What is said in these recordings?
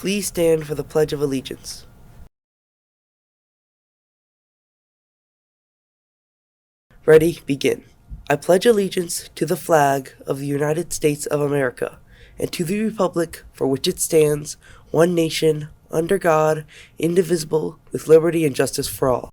Please stand for the Pledge of Allegiance. Ready, begin. I pledge allegiance to the flag of the United States of America and to the republic for which it stands, one nation, under God, indivisible, with liberty and justice for all.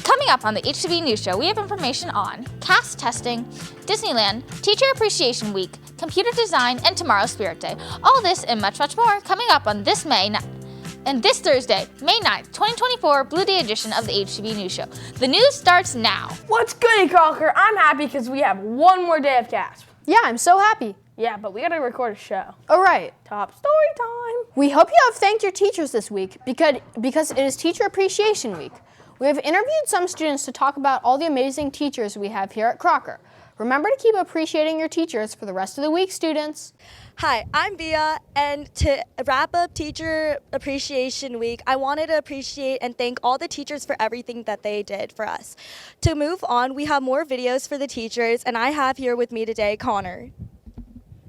Coming up on the HTV News Show, we have information on CAS testing, Disneyland, Teacher Appreciation Week, computer design, and tomorrow's Spirit Day. All this and much, much more coming up on this Thursday, May 9th, 2024, Blue Day edition of the HTV News Show. The news starts now. What's good, Crocker? I'm happy because we have one more day of CASP. Yeah, I'm so happy. Yeah, but we gotta record a show. All right. Top story time. We hope you have thanked your teachers this week because it is Teacher Appreciation Week. We have interviewed some students to talk about all the amazing teachers we have here at Crocker. Remember to keep appreciating your teachers for the rest of the week, students. Hi, I'm Bia, and to wrap up Teacher Appreciation Week, I wanted to appreciate and thank all the teachers for everything that they did for us. To move on, we have more videos for the teachers, and I have here with me today Connor.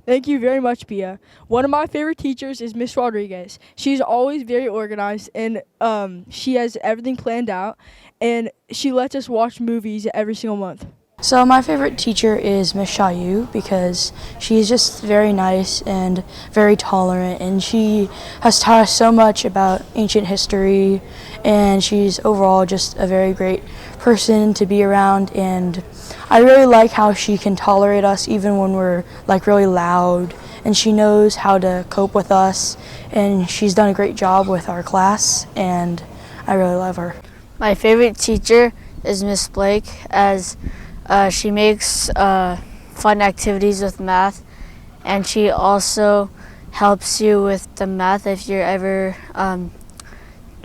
Thank you very much, Bia. One of my favorite teachers is Miss Rodriguez. She's always very organized, and she has everything planned out, and she lets us watch movies every single month. So my favorite teacher is Miss Shayu because she's just very nice and very tolerant, and she has taught us so much about ancient history, and she's overall just a very great person to be around, and I really like how she can tolerate us even when we're like really loud, and she knows how to cope with us, and she's done a great job with our class, and I really love her. My favorite teacher is Miss Blake, as she makes fun activities with math, and she also helps you with the math if you're ever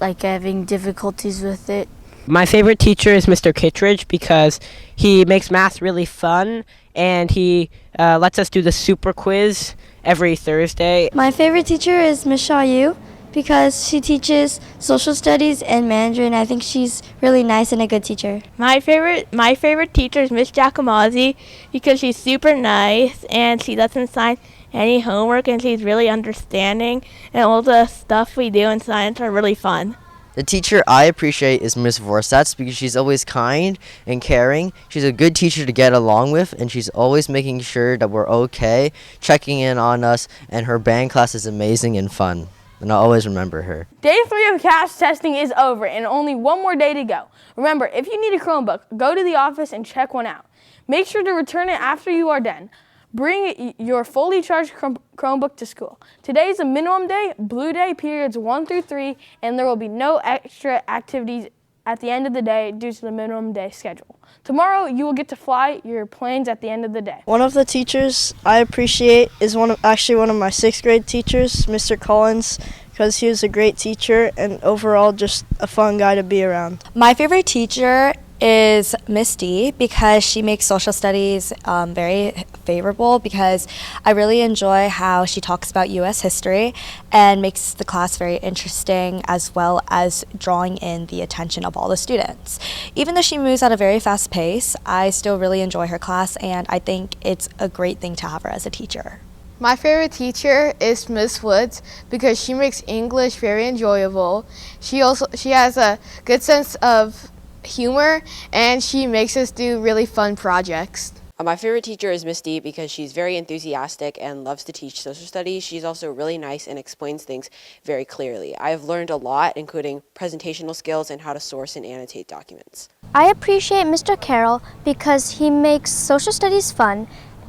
like having difficulties with it. My favorite teacher is Mr. Kittredge because he makes math really fun, and he lets us do the super quiz every Thursday. My favorite teacher is Miss Shayu because she teaches social studies and Mandarin. I think she's really nice and a good teacher. My favorite teacher is Miss Giacomazzi because she's super nice and she doesn't assign any homework, and she's really understanding, and all the stuff we do in science are really fun. The teacher I appreciate is Miss Vorsatz because she's always kind and caring. She's a good teacher to get along with, and she's always making sure that we're okay, checking in on us, and her band class is amazing and fun. And I'll always remember her. Day 3 of CAS testing is over and only one more day to go. Remember, if you need a Chromebook, go to the office and check one out. Make sure to return it after you are done. Bring your fully charged Chromebook to school. Today is a minimum day, Blue Day, periods 1 through 3, and there will be no extra activities at the end of the day due to the minimum day schedule. Tomorrow, you will get to fly your planes at the end of the day. One of the teachers I appreciate is one of my 6th grade teachers, Mr. Collins, because he was a great teacher and overall just a fun guy to be around. My favorite teacher is Miss D because she makes social studies very favorable, because I really enjoy how she talks about U.S. history and makes the class very interesting, as well as drawing in the attention of all the students. Even though she moves at a very fast pace, I still really enjoy her class, and I think it's a great thing to have her as a teacher. My favorite teacher is Miss Woods because she makes English very enjoyable. She has a good sense of humor, and she makes us do really fun projects. My favorite teacher is Miss D because she's very enthusiastic and loves to teach social studies. She's also really nice and explains things very clearly. I've learned a lot, including presentational skills and how to source and annotate documents. I appreciate Mr. Carroll because he makes social studies fun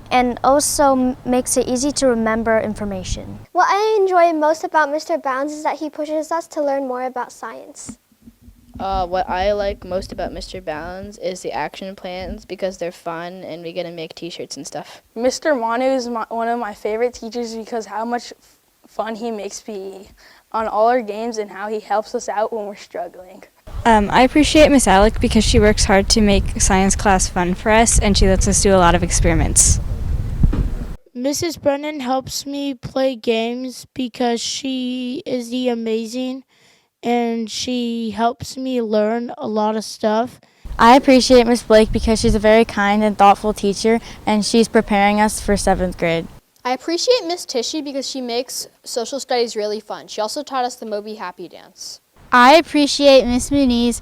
and also makes it easy to remember information. What I enjoy most about Mr. Bounds is that he pushes us to learn more about science. What I like most about Mr. Bounds is the action plans because they're fun and we get to make t-shirts and stuff. Mr. Manu is one of my favorite teachers because how much fun he makes PE on all our games and how he helps us out when we're struggling. I appreciate Miss Alec because she works hard to make science class fun for us, and she lets us do a lot of experiments. Mrs. Brennan helps me play games because she is the amazing, and she helps me learn a lot of stuff. I appreciate Miss Blake because she's a very kind and thoughtful teacher, and she's preparing us for 7th grade. I appreciate Miss Tishy because she makes social studies really fun. She also taught us the Moby Happy Dance. I appreciate Miss Muniz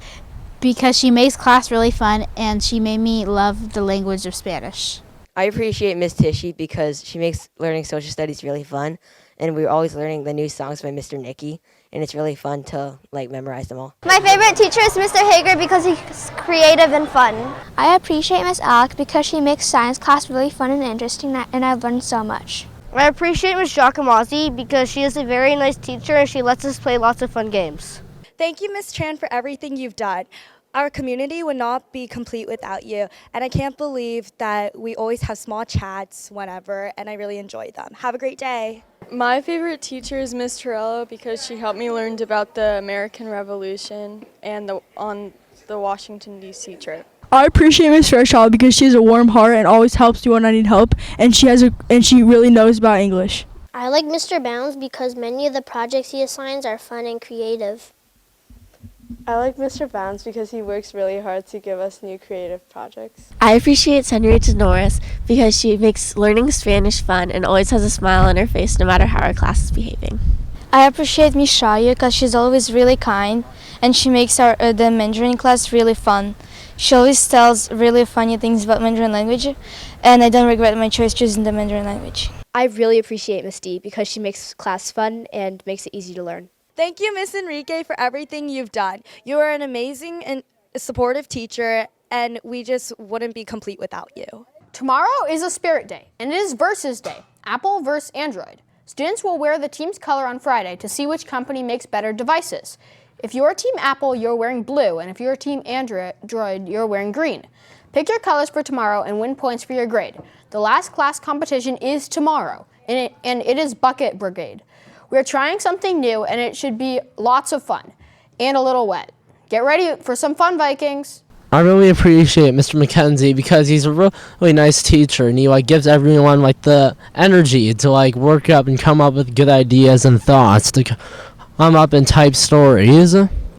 because she makes class really fun and she made me love the language of Spanish. I appreciate Miss Tishy because she makes learning social studies really fun, and we're always learning the new songs by Mr. Nicky, and it's really fun to memorize them all. My favorite teacher is Mr. Hager because he's creative and fun. I appreciate Miss Alec because she makes science class really fun and interesting, and I've learned so much. I appreciate Miss Giacomazzi because she is a very nice teacher and she lets us play lots of fun games. Thank you, Miss Tran, for everything you've done. Our community would not be complete without you, and I can't believe that we always have small chats whenever, and I really enjoy them. Have a great day. My favorite teacher is Miss Torello because she helped me learn about the American Revolution and on the Washington, D.C. trip. I appreciate Miss Fairchild because she has a warm heart and always helps me when I need help, and she really knows about English. I like Mr. Bounds because many of the projects he assigns are fun and creative. I like Mr. Bounds because he works really hard to give us new creative projects. I appreciate Senorita Norris because she makes learning Spanish fun and always has a smile on her face no matter how her class is behaving. I appreciate Miss Shayu because she's always really kind, and she makes the Mandarin class really fun. She always tells really funny things about Mandarin language, and I don't regret my choice choosing the Mandarin language. I really appreciate Miss D because she makes class fun and makes it easy to learn. Thank you, Miss Enrique, for everything you've done. You are an amazing and supportive teacher, and we just wouldn't be complete without you. Tomorrow is a Spirit Day, and it is Versus Day, Apple versus Android. Students will wear the team's color on Friday to see which company makes better devices. If you're Team Apple, you're wearing blue, and if you're Team Android, you're wearing green. Pick your colors for tomorrow and win points for your grade. The last class competition is tomorrow, and it is Bucket Brigade. We're trying something new, and it should be lots of fun and a little wet. Get ready for some fun, Vikings. I really appreciate Mr. McKenzie because he's a really nice teacher, and he gives everyone the energy to work up and come up with good ideas and thoughts to come up and type stories.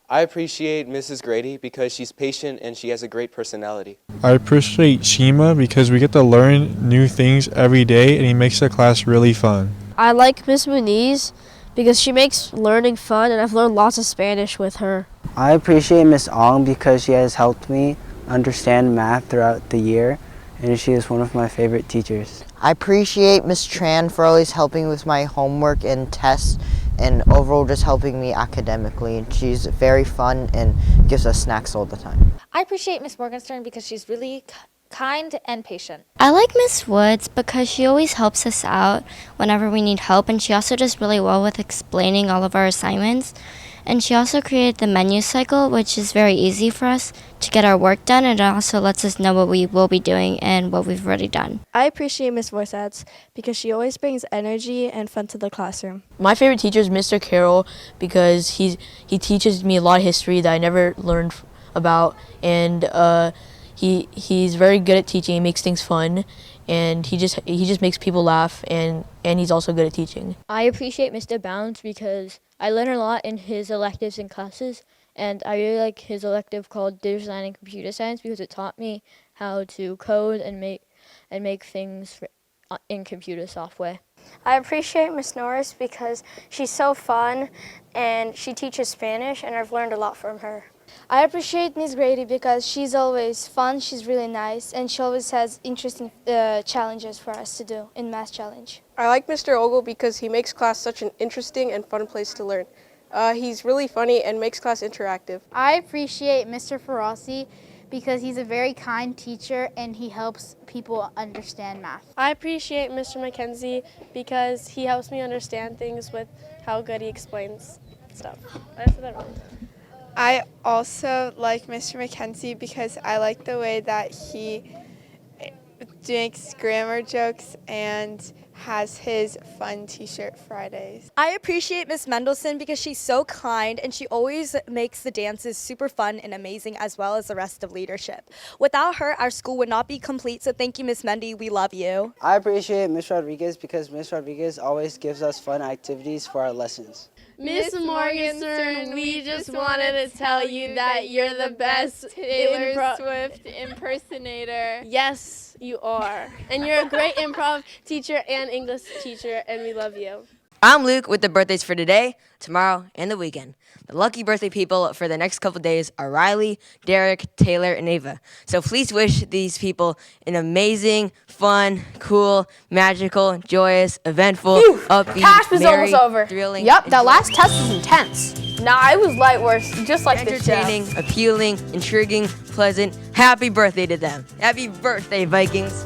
I appreciate Mrs. Grady because she's patient and she has a great personality. I appreciate Shima because we get to learn new things every day, and he makes the class really fun. I like Miss Muniz because she makes learning fun and I've learned lots of Spanish with her. I appreciate Miss Ong because she has helped me understand math throughout the year, and she is one of my favorite teachers. I appreciate Miss Tran for always helping with my homework and tests, and overall just helping me academically. And she's very fun and gives us snacks all the time. I appreciate Miss Morgenstern because she's really kind and patient. I like Miss Woods because she always helps us out whenever we need help, and she also does really well with explaining all of our assignments. And she also created the menu cycle, which is very easy for us to get our work done, and it also lets us know what we will be doing and what we've already done. I appreciate Miss Vorsatz because she always brings energy and fun to the classroom. My favorite teacher is Mr. Carroll because he teaches me a lot of history that I never learned about, and he's very good at teaching. He makes things fun, and he just makes people laugh, and he's also good at teaching. I appreciate Mr. Bounds because I learn a lot in his electives and classes, and I really like his elective called Digital Design and Computer Science because it taught me how to code and make things in computer software. I appreciate Miss Norris because she's so fun and she teaches Spanish, and I've learned a lot from her. I appreciate Miss Grady because she's always fun, she's really nice, and she always has interesting challenges for us to do in Math Challenge. I like Mr. Ogle because he makes class such an interesting and fun place to learn. He's really funny and makes class interactive. I appreciate Mr. Ferrazzi because he's a very kind teacher and he helps people understand math. I appreciate Mr. McKenzie because he helps me understand things with how good he explains stuff. I said that wrong. I also like Mr. McKenzie because I like the way that he makes grammar jokes and has his fun t-shirt Fridays. I appreciate Miss Mendelson because she's so kind and she always makes the dances super fun and amazing, as well as the rest of leadership. Without her, our school would not be complete, so thank you, Miss Mendy. We love you. I appreciate Miss Rodriguez because Miss Rodriguez always gives us fun activities for our lessons. Miss Morgenstern, we just wanted to tell you that you're the best Taylor Swift impersonator. Yes, you are. And you're a great improv teacher and English teacher, and we love you. I'm Luke with the birthdays for today, tomorrow, and the weekend. The lucky birthday people for the next couple days are Riley, Derek, Taylor, and Ava. So please wish these people an amazing, fun, cool, magical, joyous, eventful, upbeat, Cash was merry, almost over. thrilling, Yep, that last test was intense. Nah, it was light work, just like the show. entertaining, appealing, intriguing, pleasant. Happy birthday to them. Happy birthday, Vikings.